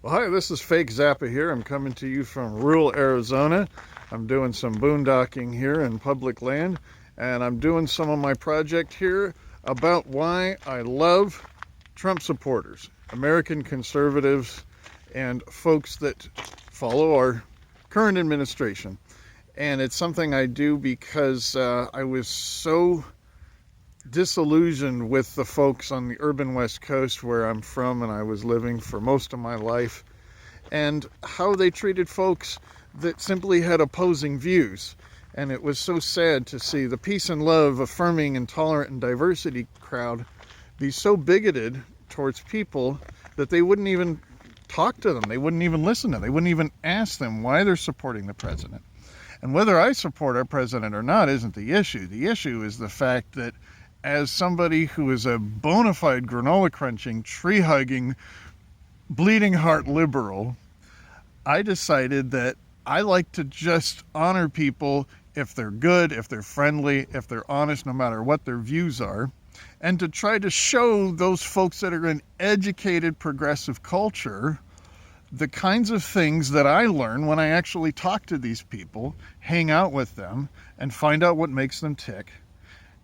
Well, hi, this is Fake Zappa here. I'm coming to you from rural Arizona. I'm doing some boondocking here in public land, and I'm doing some of my project here about why I love Trump supporters, American conservatives, and folks that follow our current administration. And it's something I do because I was so disillusioned with the folks on the urban West Coast where I'm from and I was living for most of my life, and how they treated folks that simply had opposing views. And it was so sad to see the peace and love, affirming and tolerant and diversity crowd be so bigoted towards people that they wouldn't even talk to them. They wouldn't even listen to them. They wouldn't even ask them why they're supporting the president. And whether I support our president or not isn't the issue. The issue is the fact that as somebody who is a bona fide granola crunching, tree hugging, bleeding heart liberal, I decided that I like to just honor people if they're good, if they're friendly, if they're honest, no matter what their views are, and to try to show those folks that are in educated progressive culture the kinds of things that I learn when I actually talk to these people, hang out with them, and find out what makes them tick.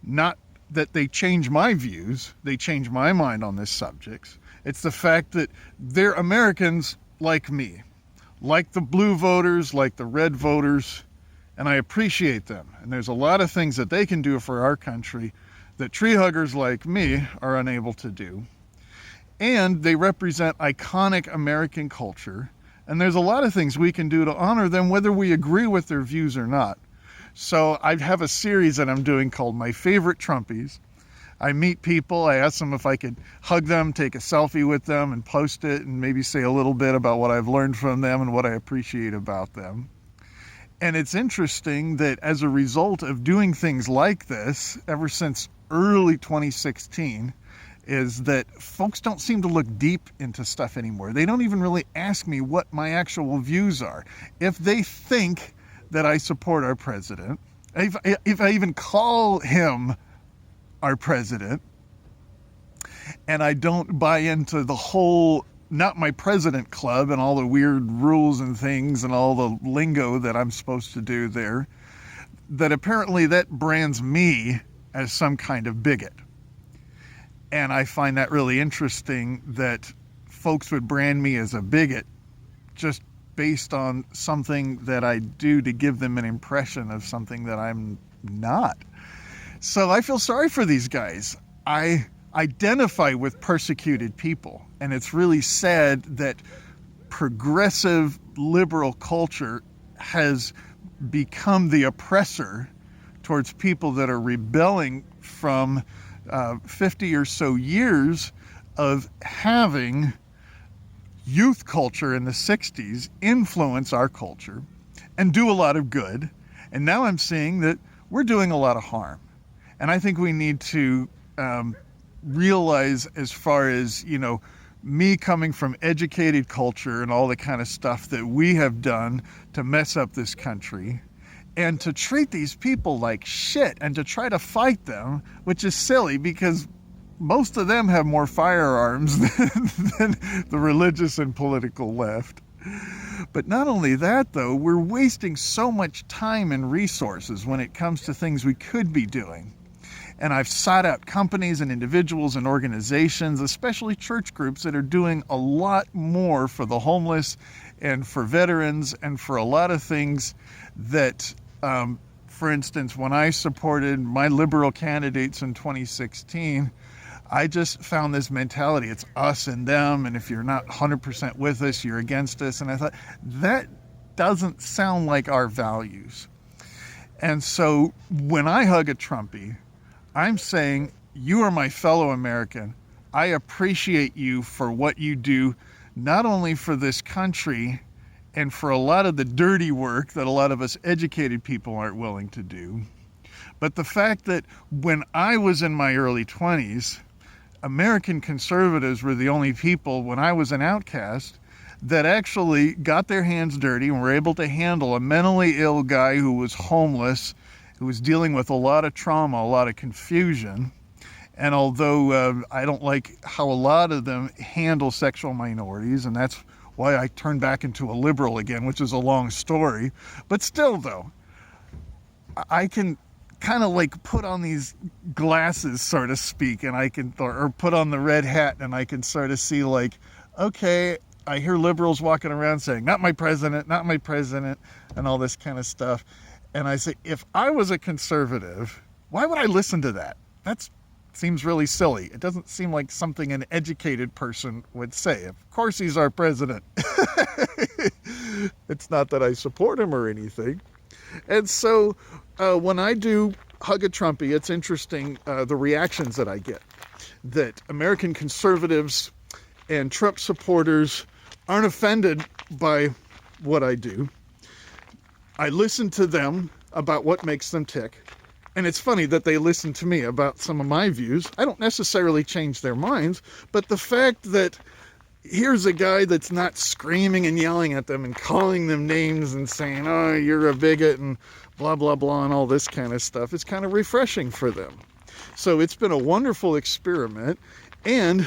Not that they change my views, they change my mind on this subject. It's the fact that they're Americans like me, like the blue voters, like the red voters, and I appreciate them. And there's a lot of things that they can do for our country that tree huggers like me are unable to do. And they represent iconic American culture, and there's a lot of things we can do to honor them whether we agree with their views or not. So I have a series that I'm doing called My Favorite Trumpies. I meet people, I ask them if I could hug them, take a selfie with them, and post it, and maybe say a little bit about what I've learned from them and what I appreciate about them. And it's interesting that as a result of doing things like this, ever since early 2016, is that folks don't seem to look deep into stuff anymore. They don't even really ask me what my actual views are. If they think that I support our president, if I even call him our president, and I don't buy into the whole not my president club and all the weird rules and things and all the lingo that I'm supposed to do there, that apparently that brands me as some kind of bigot. And I find that really interesting that folks would brand me as a bigot just based on something that I do to give them an impression of something that I'm not. So I feel sorry for these guys. I identify with persecuted people, and it's really sad that progressive liberal culture has become the oppressor towards people that are rebelling from 50 or so years of having youth culture in the 60s influence our culture and do a lot of good. And now I'm seeing that we're doing a lot of harm. And I think we need to realize, as far as, me coming from educated culture and all the kind of stuff that we have done to mess up this country, and to treat these people like shit and to try to fight them, which is silly because most of them have more firearms than the religious and political left. But not only that, though, we're wasting so much time and resources when it comes to things we could be doing. And I've sought out companies and individuals and organizations, especially church groups, that are doing a lot more for the homeless and for veterans and for a lot of things that, for instance, when I supported my liberal candidates in 2016, I just found this mentality, it's us and them, and if you're not 100% with us, you're against us. And I thought, that doesn't sound like our values. And so when I hug a Trumpy, I'm saying, you are my fellow American. I appreciate you for what you do, not only for this country and for a lot of the dirty work that a lot of us educated people aren't willing to do, but the fact that when I was in my early 20s, American conservatives were the only people, when I was an outcast, that actually got their hands dirty and were able to handle a mentally ill guy who was homeless, who was dealing with a lot of trauma, a lot of confusion. And although I don't like how a lot of them handle sexual minorities, and that's why I turned back into a liberal again, which is a long story. But still, though, I can kind of like put on these glasses, so to speak, and I can, or put on the red hat, and I can sort of see like, okay, I hear liberals walking around saying, not my president, and all this kind of stuff. And I say, if I was a conservative, why would I listen to that? That seems really silly. It doesn't seem like something an educated person would say. Of course he's our president. It's not that I support him or anything. And so when I do Hug a Trumpy, it's interesting the reactions that I get. That American conservatives and Trump supporters aren't offended by what I do. I listen to them about what makes them tick. And it's funny that they listen to me about some of my views. I don't necessarily change their minds, but the fact that here's a guy that's not screaming and yelling at them and calling them names and saying, oh, you're a bigot and blah, blah, blah, and all this kind of stuff, is kind of refreshing for them. So it's been a wonderful experiment, and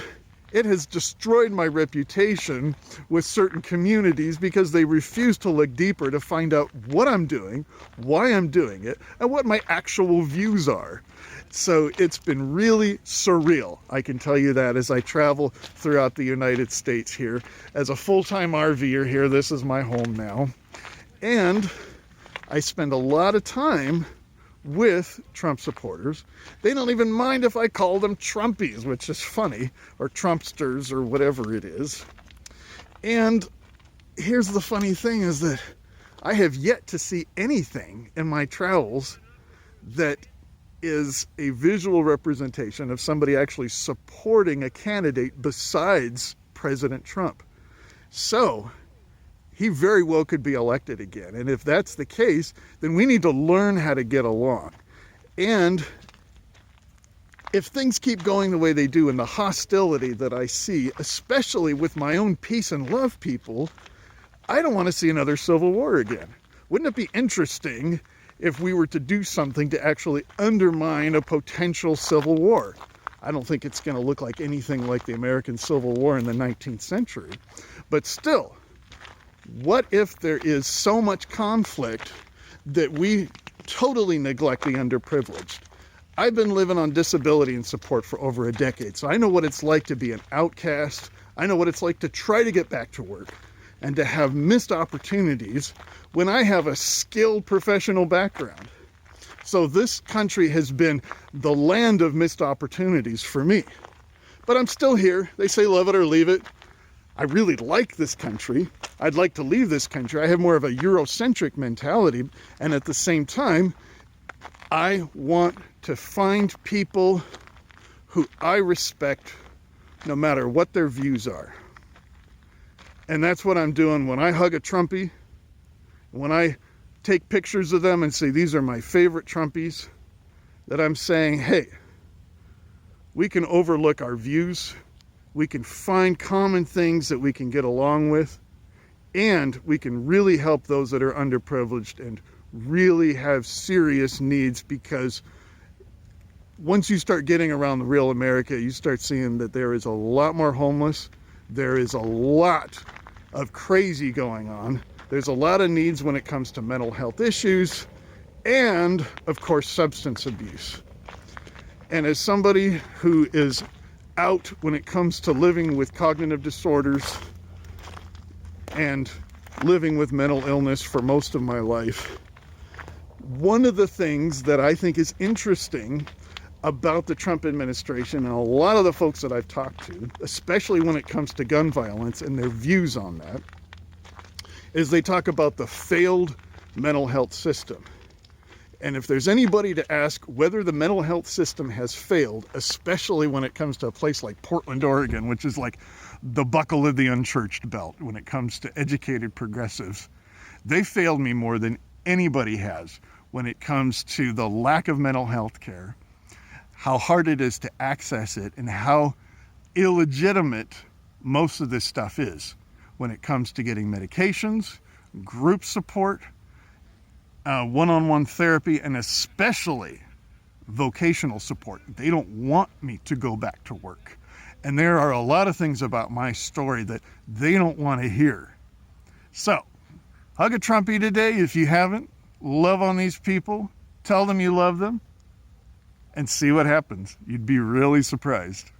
it has destroyed my reputation with certain communities because they refuse to look deeper to find out what I'm doing, why I'm doing it, and what my actual views are. So it's been really surreal, I can tell you that, as I travel throughout the United States here. As a full-time RVer here, this is my home now. And I spend a lot of time with Trump supporters. They don't even mind if I call them Trumpies, which is funny, or Trumpsters, or whatever it is. And here's the funny thing, is that I have yet to see anything in my travels that is a visual representation of somebody actually supporting a candidate besides President Trump. So he very well could be elected again. And if that's the case, then we need to learn how to get along. And if things keep going the way they do, and the hostility that I see, especially with my own peace and love people, I don't want to see another civil war again. Wouldn't it be interesting if we were to do something to actually undermine a potential civil war? I don't think it's going to look like anything like the American Civil War in the 19th century. But still, what if there is so much conflict that we totally neglect the underprivileged? I've been living on disability and support for over a decade, so I know what it's like to be an outcast. I know what it's like to try to get back to work and to have missed opportunities when I have a skilled professional background. So this country has been the land of missed opportunities for me. But I'm still here. They say love it or leave it. I really like this country. I'd like to leave this country. I have more of a Eurocentric mentality, and at the same time, I want to find people who I respect no matter what their views are. And that's what I'm doing when I hug a Trumpy, when I take pictures of them and say, these are my favorite Trumpies, that I'm saying, hey, we can overlook our views, we can find common things that we can get along with, and we can really help those that are underprivileged and really have serious needs, because once you start getting around the real America, you start seeing that there is a lot more homeless, there is a lot of crazy going on, there's a lot of needs when it comes to mental health issues, and of course substance abuse. And as somebody who is out when it comes to living with cognitive disorders and living with mental illness for most of my life, one of the things that I think is interesting about the Trump administration and a lot of the folks that I've talked to, especially when it comes to gun violence and their views on that, is they talk about the failed mental health system. And if there's anybody to ask whether the mental health system has failed, especially when it comes to a place like Portland, Oregon, which is like the buckle of the unchurched belt when it comes to educated progressives, they failed me more than anybody has when it comes to the lack of mental health care, how hard it is to access it, and how illegitimate most of this stuff is when it comes to getting medications, group support, one-on-one therapy, and especially vocational support. They don't want me to go back to work. And there are a lot of things about my story that they don't want to hear. So, hug a Trumpy today if you haven't. Love on these people. Tell them you love them. And see what happens. You'd be really surprised.